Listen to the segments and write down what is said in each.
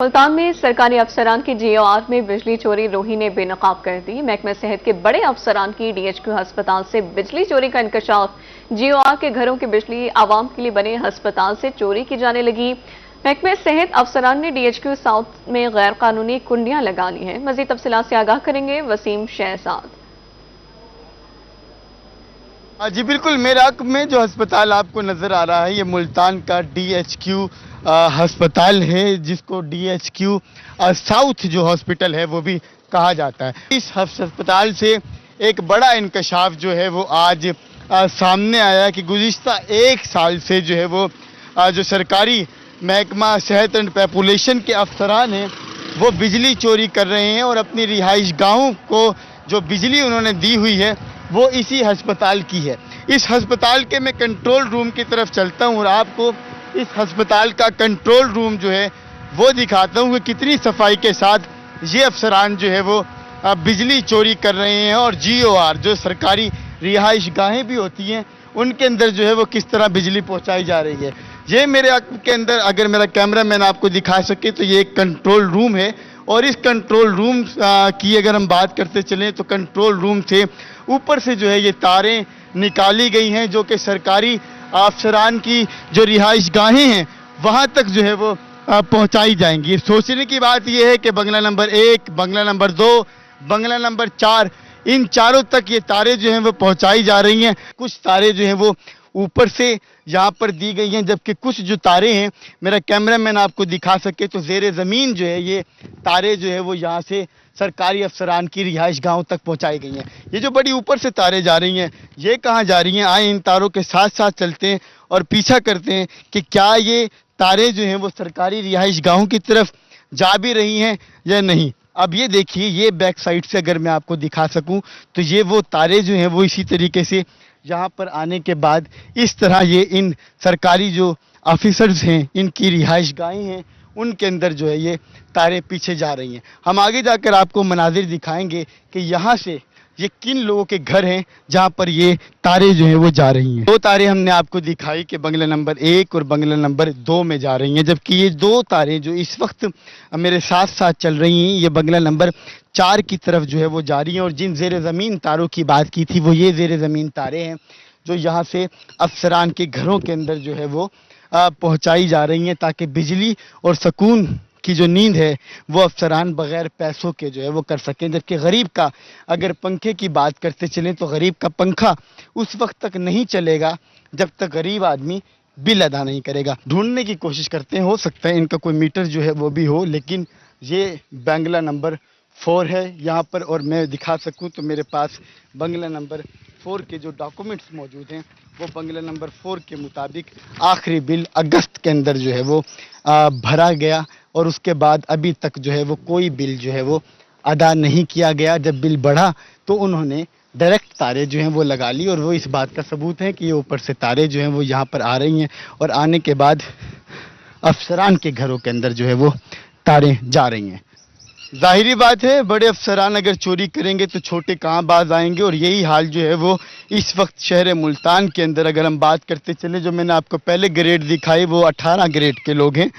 मुल्तान में सरकारी अफसरान की जीओआर में बिजली चोरी रोही ने बेनकाब कर दी। महकमे सेहत के बड़े अफसरान की डीएचक्यू अस्पताल से बिजली चोरी का इंकशाफ। जीओआर के घरों की बिजली आवाम के लिए बने अस्पताल से चोरी की जाने लगी। महकमे सेहत अफसरान ने डीएचक्यू साउथ में गैर कानूनी कुंडियां लगा ली हैं। मजीद तफसीलात से आगाह करेंगे वसीम शहजाद। जी बिल्कुल, मेरे हक में जो अस्पताल आपको नज़र आ रहा है ये मुल्तान का डीएचक्यू अस्पताल है, जिसको डीएचक्यू साउथ जो हॉस्पिटल है वो भी कहा जाता है। इस अस्पताल से एक बड़ा इंकशाफ जो है वो आज सामने आया कि गुज़िश्ता एक साल से जो है वो जो सरकारी महकमा सेहत एंड पॉपुलेशन के अफसरान हैं वो बिजली चोरी कर रहे हैं और अपनी रिहाइश गाहों को जो बिजली उन्होंने दी हुई है वो इसी अस्पताल की है। इस अस्पताल के मैं कंट्रोल रूम की तरफ चलता हूँ और आपको इस अस्पताल का कंट्रोल रूम जो है वो दिखाता हूँ कि कितनी सफाई के साथ ये अफसरान जो है वो बिजली चोरी कर रहे हैं और जीओआर जो सरकारी रिहाइश गाहें भी होती हैं उनके अंदर जो है वो किस तरह बिजली पहुंचाई जा रही है। ये मेरे के अंदर अगर मेरा कैमरा मैन आपको दिखा सके तो ये एक कंट्रोल रूम है और इस कंट्रोल रूम की अगर हम बात करते चलें तो कंट्रोल रूम से ऊपर से जो है ये तारें निकाली गई हैं जो कि सरकारी अफसरान की जो रिहाइश गाहें हैं वहाँ तक जो है वो पहुँचाई जाएंगी। सोचने की बात यह है कि बंगला नंबर 1, बंगला नंबर 2, बंगला नंबर 4, इन चारों तक ये तारें जो हैं वो पहुँचाई जा रही हैं। कुछ तारें जो हैं वो ऊपर से यहाँ पर दी गई हैं, जबकि कुछ जो तारें हैं मेरा कैमरामैन आपको दिखा सके तो ज़ेरे ज़मीन जो है ये तारें जो है वो यहाँ से सरकारी अफसरान की रिहाइश गाहों तक पहुँचाई गई हैं। ये जो बड़ी ऊपर से तारें जा रही हैं ये कहाँ जा रही हैं, आए इन तारों के साथ साथ चलते हैं और पीछा करते हैं कि क्या ये तारें जो हैं वो सरकारी रिहाइश गाहों की तरफ जा भी रही हैं या नहीं। अब ये देखिए, ये बैक साइड से अगर मैं आपको दिखा सकूं तो ये वो तारें जो हैं वो इसी तरीके से यहाँ पर आने के बाद इस तरह ये इन सरकारी जो ऑफिसर्स हैं इनकी रिहाइश गाहें हैं उनके अंदर जो है ये तारें पीछे जा रही हैं। हम आगे जाकर आपको मनाजिर दिखाएंगे कि यहाँ से ये किन लोगों के घर हैं जहाँ पर ये तारें जो हैं वो जा रही हैं। 2 तारें हमने आपको दिखाई कि बंगला नंबर 1 और बंगला नंबर 2 में जा रही हैं, जबकि ये 2 तारें जो इस वक्त मेरे साथ साथ चल रही हैं ये बंगला नंबर 4 की तरफ जो है वो जा रही हैं। और जिन ज़ेरे ज़मीन तारों की बात की थी वो ये ज़ेरे ज़मीन तारें हैं जो यहाँ से अफसरान के घरों के अंदर जो है वो पहुँचाई जा रही हैं ताकि बिजली और सुकून की जो नींद है वो अफसरान बगैर पैसों के जो है वो कर सकें। जबकि गरीब का अगर पंखे की बात करते चलें तो गरीब का पंखा उस वक्त तक नहीं चलेगा जब तक गरीब आदमी बिल अदा नहीं करेगा। ढूंढने की कोशिश करते हैं, हो सकता है इनका कोई मीटर जो है वो भी हो, लेकिन ये बंगला नंबर 4 है यहाँ पर और मैं दिखा सकूँ तो मेरे पास बंगला नंबर 4 के जो डॉक्यूमेंट्स मौजूद हैं वो बंगला नंबर 4 के मुताबिक आखिरी बिल अगस्त के अंदर जो है वो भरा गया और उसके बाद अभी तक जो है वो कोई बिल जो है वो अदा नहीं किया गया। जब बिल बढ़ा तो उन्होंने डायरेक्ट तारें जो हैं वो लगा ली और वो इस बात का सबूत है कि ये ऊपर से तारें जो हैं वो यहाँ पर आ रही हैं और आने के बाद अफसरान के घरों के अंदर जो है वो तारें जा रही हैं। जाहिरी बात है बड़े अफसरान अगर चोरी करेंगे तो छोटे कहाँ बाज आएंगे और यही हाल जो है वो इस वक्त शहर मुल्तान के अंदर अगर हम बात करते चले, जो मैंने आपको पहले ग्रेड दिखाई वो 18 ग्रेड के लोग हैं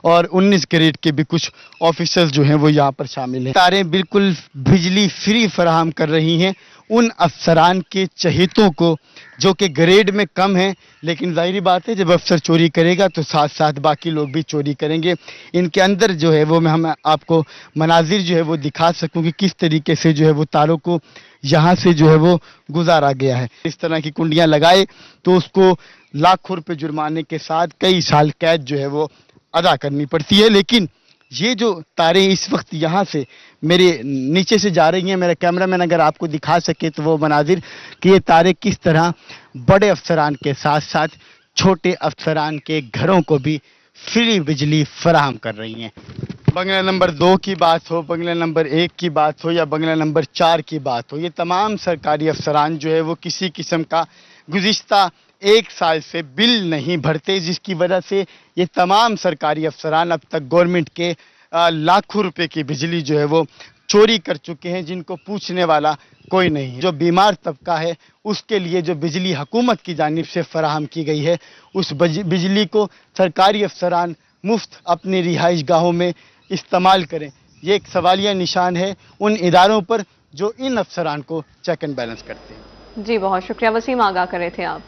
और 19 ग्रेड के भी कुछ ऑफिसर्स जो हैं वो यहाँ पर शामिल हैं। तारें बिल्कुल बिजली फ्री फराहम कर रही हैं उन अफसरान के चहेतों को जो कि ग्रेड में कम हैं, लेकिन जाहिर बात है जब अफसर चोरी करेगा तो साथ साथ बाकी लोग भी चोरी करेंगे। इनके अंदर जो है वो हम आपको मनाजिर जो है वो दिखा सकूँ कि किस तरीके से जो है वो तारों को यहाँ से जो है वो गुजारा गया है। इस तरह की कुंडियाँ लगाए तो उसको लाखों रुपये जुर्माने के साथ कई साल कैद जो है वो अदा करनी पड़ती है। लेकिन ये जो तारें इस वक्त यहाँ से मेरे नीचे से जा रही हैं, मेरा कैमरामैन अगर आपको दिखा सके तो वो मनाजिर कि ये तारें किस तरह बड़े अफसरान के साथ साथ छोटे अफसरान के घरों को भी फ्री बिजली फराहम कर रही हैं। बंगला नंबर 2 की बात हो, बंगला नंबर 1 की बात हो या बंगला नंबर 4 की बात हो, ये तमाम सरकारी अफसरान जो है वो किसी किस्म का गुज़िश्ता 1 साल से बिल नहीं भरते, जिसकी वजह से ये तमाम सरकारी अफसरान अब तक गवर्नमेंट के लाखों रुपए की बिजली जो है वो चोरी कर चुके हैं, जिनको पूछने वाला कोई नहीं है। जो बीमार तबका है उसके लिए जो बिजली हुकूमत की जानिब से फराहम की गई है उस बिजली को सरकारी अफसरान मुफ्त अपनी रिहाइश गाहों में इस्तेमाल करें। ये एक सवालिया निशान है उन इदारों पर जो इन अफसरान को चेक एंड बैलेंस करते हैं। जी बहुत शुक्रिया वसीम, आगाह कर रहे थे आप।